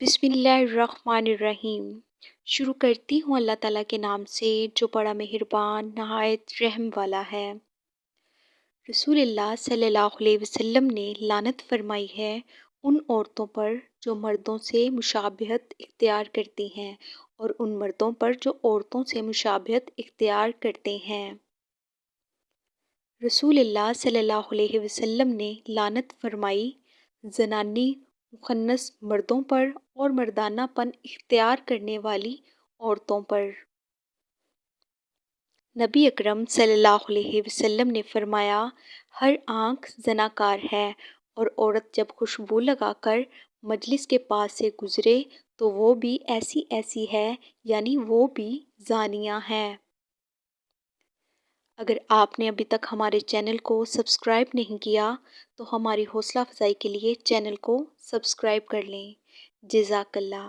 बिस्मिल्लाहिर्रहमानिर्रहीम। शुरू करती हूँ अल्लाह ताला के नाम से जो बड़ा मेहरबान नहायत रहम वाला है। रसूलुल्लाह सल्लल्लाहु अलैहि वसल्लम ने लानत फरमाई है उन औरतों पर जो मर्दों से मुशाबहत इख्तियार करती हैं और उन मर्दों पर जो औरतों से मुशाबहत इख्तियार करते हैं। रसूलुल्लाह सल्लल्लाहु अलैहि वसल्लम ने लानत फरमाई ज़नानी मुखन्नस मर्दों पर और मर्दानापन इख्तियार करने वाली औरतों पर। नबी अकरम सल्लल्लाहु अलैहि वसल्लम ने फरमाया, हर आँख ज़नाकार है और औरत जब खुशबू लगाकर मजलिस के पास से गुज़रे तो वो भी ऐसी ऐसी है, यानी वो भी ज़ानिया है। अगर आपने अभी तक हमारे चैनल को सब्सक्राइब नहीं किया तो हमारी हौसला अफजाई के लिए चैनल को सब्सक्राइब कर लें। जज़ाकल्लाह।